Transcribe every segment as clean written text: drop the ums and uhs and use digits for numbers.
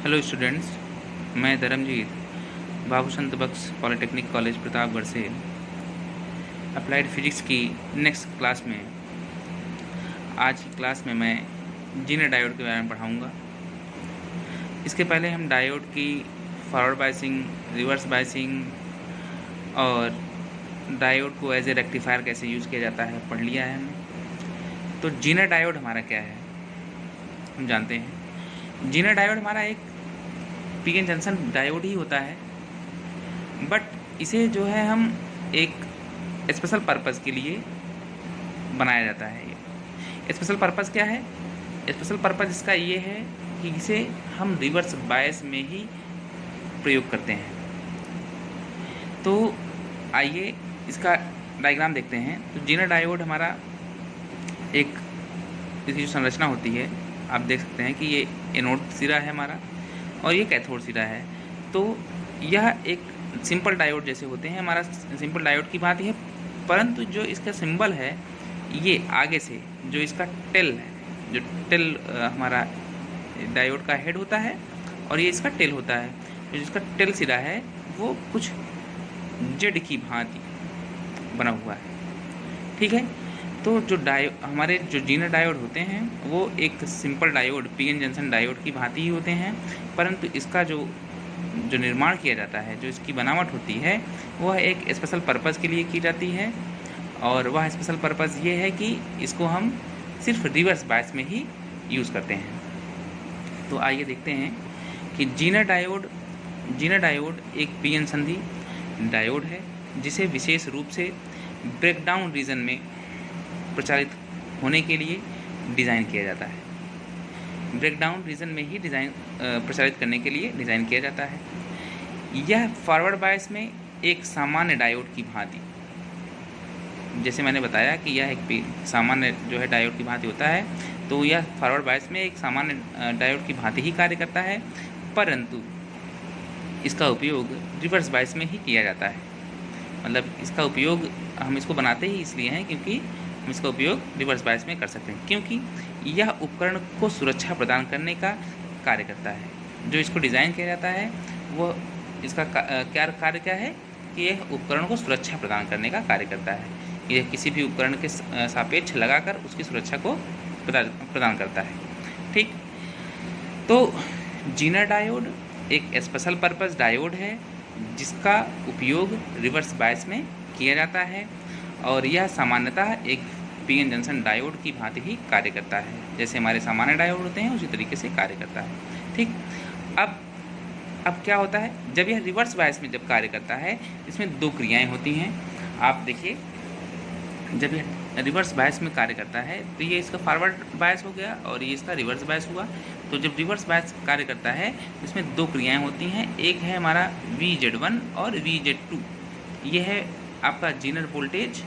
Hello students, मैं धर्मजीत बाबू संत बख्श polytechnic college Pratapgarh से applied physics की नेक्स्ट क्लास में आज की क्लास में मैं जीनर डायोड के बारे में पढ़ाऊँगा। इसके पहले हम डायोड की फॉरवर्ड बायसिंग, रिवर्स बायसिंग और डायोड को एज ए रेक्टिफायर कैसे यूज़ किया जाता है पढ़ लिया है हमने। तो जीनर डायोड हमारा क्या है हम जानते हैं। जीनर डायोड हमारा एक पीएन जंक्शन डायोड ही होता है, बट इसे जो है हम एक स्पेशल पर्पज़ के लिए बनाया जाता है। ये स्पेशल पर्पज़ क्या है? स्पेशल पर्पज़ इसका ये है कि इसे हम रिवर्स बायस में ही प्रयोग करते हैं। तो आइए इसका डायग्राम देखते हैं। तो जीनर डायोड हमारा एक इसकी जो संरचना होती है आप देख सकते हैं कि ये एनोड सिरा है हमारा और ये कैथोड सिरा है। तो यह एक सिंपल डायोड जैसे होते हैं, हमारा सिंपल डायोड की बात है, परंतु जो इसका सिंबल है ये आगे से जो इसका टेल है, जो टेल हमारा डायोड का हेड होता है और ये इसका टेल होता है। जो जिसका टेल सिरा है वो कुछ जेड की भांति बना हुआ है, ठीक है। तो जो हमारे जो जीनर डायोड होते हैं वो एक simple diode PN junction diode की भांति ही होते हैं, परंतु इसका जो निर्माण किया जाता है, जो इसकी बनावट होती है वह एक स्पेशल पर्पज़ के लिए की जाती है। और वह स्पेशल पर्पज़ ये है कि इसको हम सिर्फ रिवर्स बायस में ही यूज़ करते हैं। तो आइए देखते हैं कि जीनर डायोड एक पीएन संधि डायोड है जिसे विशेष रूप से ब्रेकडाउन रीजन में प्रचारित होने के लिए डिज़ाइन किया जाता है। ब्रेकडाउन रीजन में ही प्रचारित करने के लिए डिज़ाइन किया जाता है। यह फॉरवर्ड बायस में एक सामान्य डायोड की भांति, जैसे मैंने बताया कि यह एक सामान्य जो है डायोड की भांति होता है, तो यह फॉरवर्ड बायस में एक सामान्य डायोड की भांति ही कार्य करता है, परंतु इसका उपयोग रिवर्स बायस में ही किया जाता है। मतलब इसका उपयोग हम इसको बनाते ही इसलिए हैं क्योंकि हम इसका उपयोग रिवर्स बायस में कर सकते हैं, क्योंकि यह उपकरण को सुरक्षा प्रदान करने का कार्य करता है। जो इसको डिज़ाइन किया जाता है वो इसका क्या कार्य क्या है कि यह उपकरण को सुरक्षा प्रदान करने का कार्य करता है। यह किसी भी उपकरण के सापेक्ष लगाकर उसकी सुरक्षा को प्रदान करता है, ठीक। तो जीनर डायोड एक स्पेशल पर्पज़ डायोड है जिसका उपयोग रिवर्स बायस में किया जाता है और यह सामान्यतः एक पीएन जंक्शन डायोड की भांति ही कार्य करता है। जैसे हमारे सामान्य डायोड होते हैं उसी तरीके से कार्य करता है, ठीक। अब क्या होता है जब यह रिवर्स बायस में जब कार्य करता है, इसमें दो क्रियाएं होती हैं। आप देखिए, जब यह रिवर्स बायस में कार्य करता है तो ये इसका फॉरवर्ड बायस हो गया और ये इसका रिवर्स बायस हुआ। तो जब रिवर्स बायस कार्य करता है इसमें दो क्रियाएं होती हैं। एक है हमारा VZ1 और VZ2। ये है आपका जीनर वोल्टेज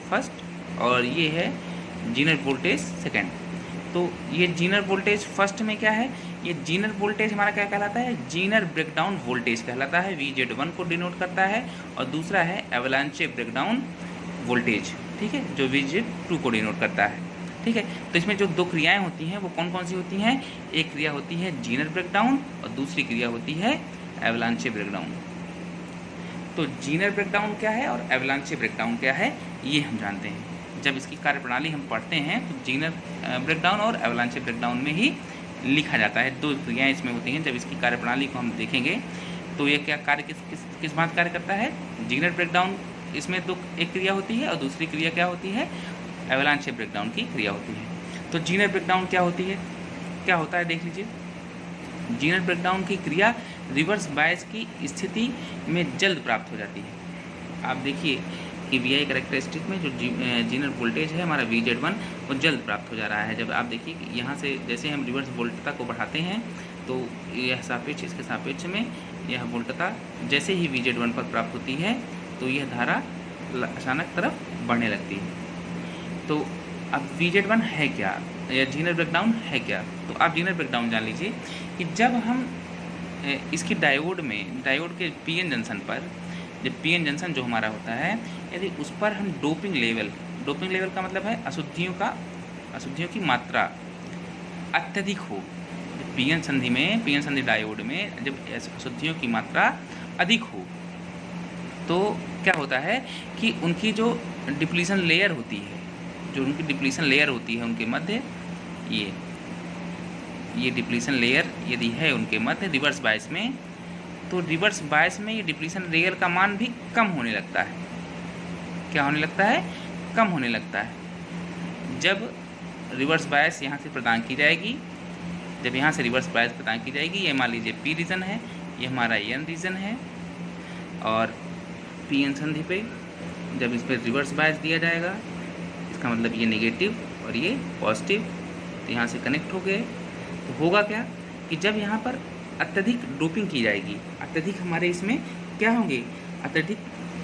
फर्स्ट और ये है जीनर वोल्टेज सेकंड। तो ये जीनर वोल्टेज फर्स्ट में क्या है, ये जीनर वोल्टेज हमारा क्या कहलाता है, जीनर ब्रेकडाउन वोल्टेज कहलाता है, VZ1 को डिनोट करता है। और दूसरा है एवलांचे ब्रेकडाउन वोल्टेज, ठीक है, जो VZ2 को डिनोट करता है, ठीक है। तो इसमें जो दो क्रियाएं होती हैं वो कौन कौन सी होती हैं? एक क्रिया होती है जीनर ब्रेकडाउन और दूसरी क्रिया होती है एवलांचे ब्रेकडाउन। तो जीनर ब्रेकडाउन क्या है और एवलांचे ब्रेकडाउन क्या है ये हम जानते हैं। जब इसकी कार्यप्रणाली हम पढ़ते हैं तो जीनर ब्रेकडाउन और एवलांचे ब्रेकडाउन में ही लिखा जाता है। दो क्रियाएं इसमें होती हैं। जब इसकी कार्यप्रणाली को हम देखेंगे तो ये क्या कार्य किस बात कार्य करता है? जीनर ब्रेकडाउन, इसमें दो एक क्रिया होती है और दूसरी क्रिया क्या होती है? एवलांचे ब्रेकडाउन की क्रिया होती है। तो जीनर ब्रेकडाउन क्या होती है, क्या होता है देख लीजिए। जीनर ब्रेकडाउन की क्रिया रिवर्स बायस की स्थिति में जल्द प्राप्त हो जाती है। आप देखिए कि VI कैरेक्टरिस्टिक में जो जीनर वोल्टेज है हमारा VZ1 वो जल्द प्राप्त हो जा रहा है। जब आप देखिए कि यहाँ से जैसे हम रिवर्स वोल्टता को बढ़ाते हैं तो यह सापेक्ष इसके सापेक्ष में यह वोल्टता जैसे ही VZ1 पर प्राप्त होती है तो यह धारा अचानक तरफ बढ़ने लगती है। तो अब VZ1 है क्या या जीनर ब्रेकडाउन है क्या? तो आप जीनर ब्रेकडाउन जान लीजिए कि जब हम इसकी डायोड के पीएन जंक्शन पर, जब पीएन जंक्शन जो हमारा होता है यदि उस पर हम डोपिंग लेवल का मतलब है अशुद्धियों की मात्रा अत्यधिक हो, पीएन संधि डायोड में जब अशुद्धियों की मात्रा अधिक हो तो क्या होता है कि उनकी जो डिप्लीशन लेयर होती है, उनके मध्य ये डिप्लीशन लेयर यदि है उनके मध्य रिवर्स बायस में, तो रिवर्स बायस में ये डिप्लीशन लेयर का मान भी कम होने लगता है। क्या होने लगता है? कम होने लगता है। जब रिवर्स बायस यहाँ से प्रदान की जाएगी, ये मान लीजिए पी रीजन है, ये हमारा एन रीजन है, और पी एन संधि पे जब इस पर रिवर्स बायस दिया जाएगा, इसका मतलब ये नेगेटिव और ये पॉजिटिव, तो यहाँ से कनेक्ट हो गए। तो होगा क्या कि जब यहाँ पर अत्यधिक डोपिंग की जाएगी, अत्यधिक हमारे इसमें क्या होंगे, अत्यधिक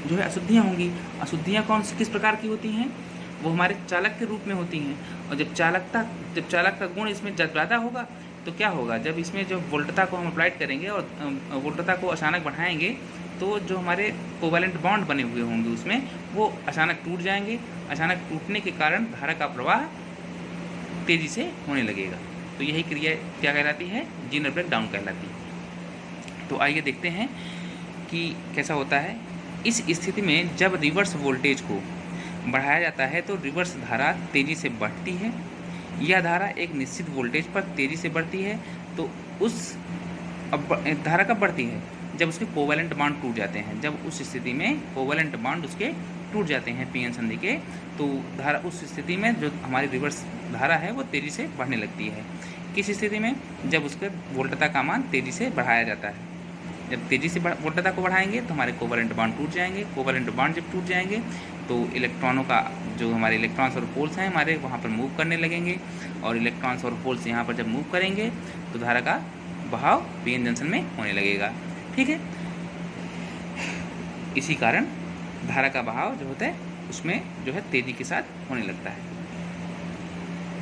जो है अशुद्धियाँ होंगी। अशुद्धियाँ किस प्रकार की होती हैं? वो हमारे चालक के रूप में होती हैं। और जब चालक का गुण इसमें ज़्यादा होगा तो क्या होगा, जब इसमें जो वोल्टता को हम अप्लाइड करेंगे और वोल्टता को अचानक बढ़ाएंगे तो जो हमारे कोवैलेंट बॉन्ड बने हुए होंगे उसमें वो अचानक टूट जाएंगे। अचानक टूटने के कारण धारा का प्रवाह तेज़ी से होने लगेगा। तो यही क्रिया क्या कहलाती है? जीनर ब्रेकडाउन कहलाती है। तो आइए देखते हैं कि कैसा होता है। इस स्थिति में जब रिवर्स वोल्टेज को बढ़ाया जाता है तो रिवर्स धारा तेज़ी से बढ़ती है। यह धारा एक निश्चित वोल्टेज पर तेज़ी से बढ़ती है। तो उस धारा कब बढ़ती है? जब उसके कोवैलेंट बॉन्ड टूट जाते हैं। जब उस स्थिति में कोवैलेंट बॉन्ड उसके टूट जाते हैं पीएन संधि के, तो धारा उस स्थिति में जो हमारी रिवर्स धारा है वो तेज़ी से बढ़ने लगती है। किस स्थिति में? जब उसके वोल्टता का मान तेज़ी से बढ़ाया जाता है। जब तेज़ी से वोल्टता को बढ़ाएंगे तो हमारे कोवैलेंट बॉन्ड टूट जाएंगे। कोवैलेंट बॉन्ड जब टूट जाएंगे तो इलेक्ट्रॉनों का जो हमारे इलेक्ट्रॉन्स और होल्स हैं हमारे वहाँ पर मूव करने लगेंगे, और इलेक्ट्रॉन्स और होल्स यहाँ पर जब मूव करेंगे तो धारा का बहाव पीएन जंक्शन में होने लगेगा। ठीक है, इसी कारण धारा का बहाव जो होता है उसमें जो है तेज़ी के साथ होने लगता है।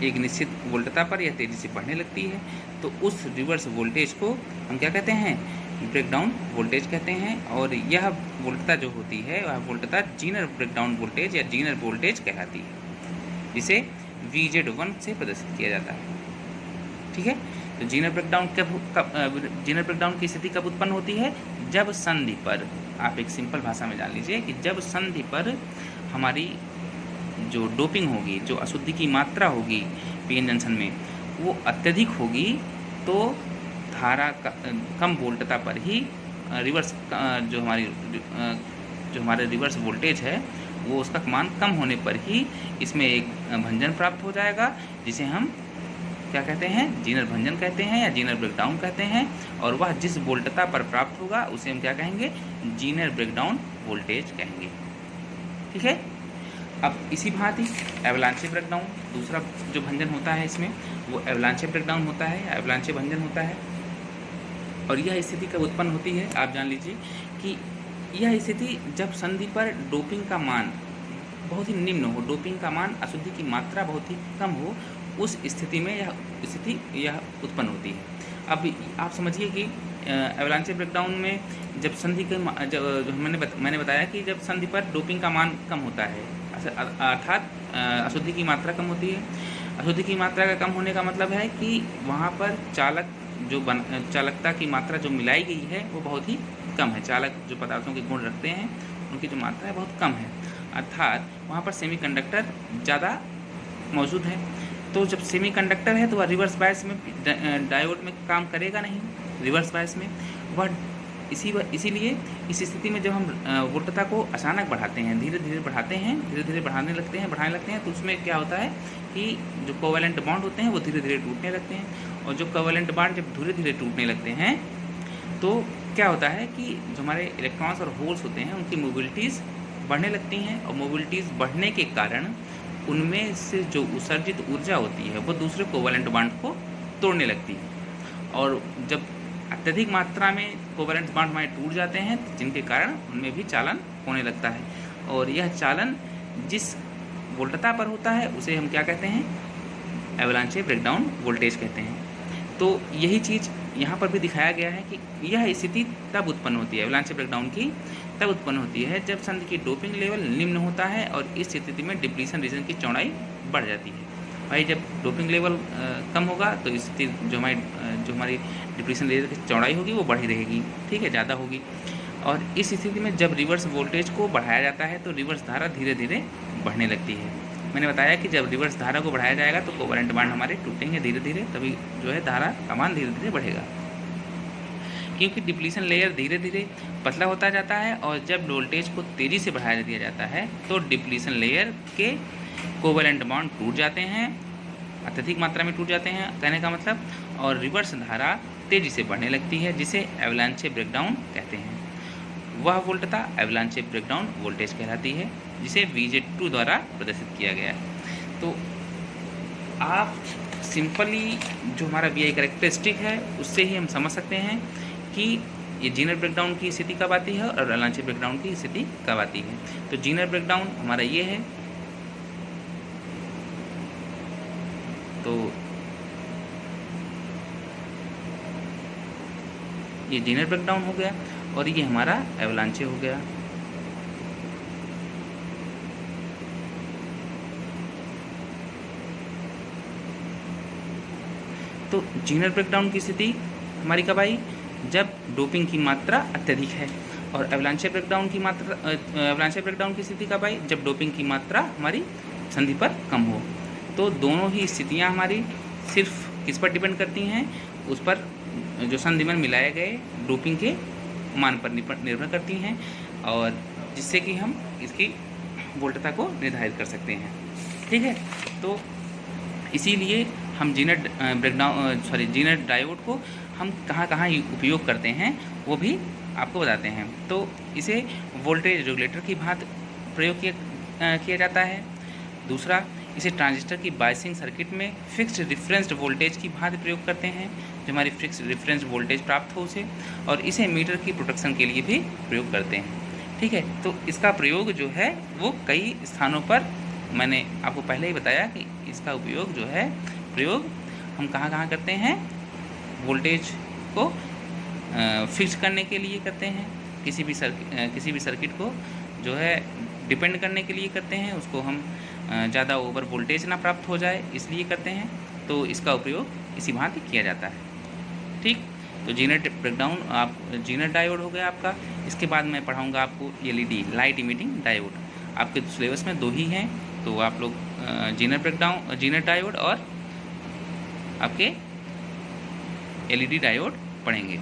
एक निश्चित वोल्टता पर यह तेज़ी से बढ़ने लगती है। तो उस रिवर्स वोल्टेज को हम क्या कहते हैं? ब्रेकडाउन वोल्टेज कहते हैं। और यह वोल्टता जो होती है वह वोल्टता जीनर ब्रेकडाउन वोल्टेज या जीनर वोल्टेज कहलाती है, जिसे VZ1 से प्रदर्शित किया जाता है। ठीक है, तो जीनर ब्रेकडाउन की स्थिति कब उत्पन्न होती है? जब संधि पर, आप एक सिंपल भाषा में जान लीजिए कि जब संधि पर हमारी जो डोपिंग होगी, जो अशुद्धि की मात्रा होगी पीएन जंक्शन में, वो अत्यधिक होगी, तो धारा कम वोल्टता पर ही रिवर्स जो हमारे रिवर्स वोल्टेज है वो उसका मान कम होने पर ही इसमें एक भंजन प्राप्त हो जाएगा, जिसे हम क्या कहते हैं? जीनर भंजन कहते हैं या जीनर ब्रेकडाउन कहते हैं। और वह जिस वोल्टता पर प्राप्त होगा उसे हम क्या कहेंगे? जीनर ब्रेकडाउन वोल्टेज कहेंगे। ठीक है, अब इसी भांति एवलांचे ब्रेकडाउन, दूसरा जो भंजन होता है इसमें वो एवलांचे ब्रेकडाउन होता है, एवलांचे भंजन होता है। और यह स्थिति कब उत्पन्न होती है? आप जान लीजिए कि यह स्थिति जब संधि पर डोपिंग का मान बहुत ही निम्न हो, डोपिंग का मान, अशुद्धि की मात्रा बहुत ही कम हो, उस स्थिति में यह स्थिति उत्पन्न होती है। अब आप समझिए कि एवलांचे ब्रेकडाउन में जब संधि के जो मैंने बताया कि जब संधि पर डोपिंग का मान कम होता है, अर्थात अशुद्धि की मात्रा कम होती है। अशुद्धि की मात्रा का कम होने का मतलब है कि वहाँ पर चालकता की मात्रा जो मिलाई गई है वो बहुत ही कम है। चालक जो पदार्थों के गुण रखते हैं उनकी जो मात्रा है बहुत कम है, अर्थात वहाँ पर सेमीकंडक्टर ज़्यादा मौजूद है। तो जब सेमीकंडक्टर है तो वह रिवर्स बायस में डायोड में काम करेगा नहीं, रिवर्स बायस में वह इसीलिए इस स्थिति में जब हम वोल्टता को अचानक बढ़ाते हैं, धीरे धीरे बढ़ाने लगते हैं, तो उसमें क्या होता है कि जो कोवैलेंट बॉन्ड होते हैं वो धीरे धीरे टूटने लगते हैं। और जो कोवैलेंट बॉन्ड जब धीरे धीरे टूटने लगते हैं तो क्या होता है कि जो हमारे इलेक्ट्रॉन्स और होल्स होते हैं उनकी मोबिलिटीज़ बढ़ने लगती हैं, और मोबिलिटीज़ बढ़ने के कारण उनमें से जो उत्सर्जित ऊर्जा होती है वो दूसरे कोवैलेंट बॉन्ड को तोड़ने लगती है। और जब अत्यधिक मात्रा में कोवैलेंट बॉन्ड हमारे टूट जाते हैं जिनके कारण उनमें भी चालन होने लगता है, और यह चालन जिस वोल्टता पर होता है उसे हम क्या कहते हैं? एवलांचे ब्रेकडाउन वोल्टेज कहते हैं। तो यही चीज़ यहाँ पर भी दिखाया गया है कि यह स्थिति तब उत्पन्न होती है, एवलांचे ब्रेकडाउन की तब उत्पन्न होती है जब संधि की डोपिंग लेवल निम्न होता है और इस स्थिति में डिप्लीशन रीजन की चौड़ाई बढ़ जाती है। भाई जब डोपिंग लेवल कम होगा तो स्थिति जो हमारी डिप्लीशन लेयर की चौड़ाई होगी वो बढ़ी रहेगी, ठीक है, ज़्यादा होगी। और इस स्थिति में जब रिवर्स वोल्टेज को बढ़ाया जाता है तो रिवर्स धारा धीरे धीरे बढ़ने लगती है। मैंने बताया कि जब रिवर्स धारा को बढ़ाया जाएगा तो कोवैलेंट बॉन्ड हमारे टूटेंगे धीरे धीरे, तभी जो है धारा का मान धीरे धीरे बढ़ेगा। क्योंकि डिप्लीशन लेयर धीरे धीरे पतला होता जाता है और जब वोल्टेज को तेज़ी से बढ़ा दिया जाता है तो डिप्लीशन लेयर के कोवैलेंट बॉन्ड टूट जाते हैं, अत्यधिक मात्रा में टूट जाते हैं कहने का मतलब, और रिवर्स धारा तेज़ी से बढ़ने लगती है, जिसे एवलांचे ब्रेकडाउन कहते हैं। वह वोल्टता एवलांचे ब्रेकडाउन वोल्टेज कहलाती है, जिसे VZ2 द्वारा प्रदर्शित किया गया है। तो आप सिंपली जो हमारा VI कैरेक्टरिस्टिक है उससे ही हम समझ सकते हैं कि ये जीनर ब्रेकडाउन की स्थिति कब आती है और एवलांचे ब्रेकडाउन की स्थिति कब आती है। तो जीनर ब्रेकडाउन हमारा ये है, तो ये जीनर ब्रेकडाउन हो गया और ये हमारा एवलांचे हो गया। तो जीनर ब्रेकडाउन की स्थिति हमारी कब आई? जब डोपिंग की मात्रा अत्यधिक है। और एवलांचे ब्रेकडाउन की स्थिति कब आई? जब डोपिंग की मात्रा हमारी संधि पर कम हो। तो दोनों ही स्थितियां हमारी सिर्फ किस पर डिपेंड करती हैं? उस पर जो संधि में मिलाए गए डोपिंग के मान पर निर्भर करती हैं, और जिससे कि हम इसकी वोल्टता को निर्धारित कर सकते हैं, ठीक है। तो इसीलिए हम जीनर डायोड को हम कहाँ उपयोग करते हैं वो भी आपको बताते हैं। तो इसे वोल्टेज रेगुलेटर की भांति प्रयोग किया जाता है। दूसरा, इसे ट्रांजिस्टर की बायसिंग सर्किट में फिक्स्ड रिफरेंस वोल्टेज की भांति प्रयोग करते हैं, जो हमारी फिक्स्ड रिफरेंस वोल्टेज प्राप्त हो उसे, और इसे मीटर की प्रोटेक्शन के लिए भी प्रयोग करते हैं, ठीक है। तो इसका प्रयोग जो है वो कई स्थानों पर, मैंने आपको पहले ही बताया कि इसका उपयोग जो है प्रयोग हम कहाँ करते हैं? वोल्टेज को फिक्स करने के लिए करते हैं, किसी भी सर्किट को जो है डिपेंड करने के लिए करते हैं, उसको हम ज़्यादा ओवर वोल्टेज ना प्राप्त हो जाए इसलिए करते हैं। तो इसका उपयोग इसी भांति किया जाता है, ठीक। तो जीनर ब्रेकडाउन जीनर डायोड हो गया आपका। इसके बाद मैं पढ़ाऊँगा आपको LED लाइट इमिटिंग डायोड। आपके सिलेबस में 2 ही हैं, तो आप लोग जीनर डायोड और आपके LED डायोड पढ़ेंगे।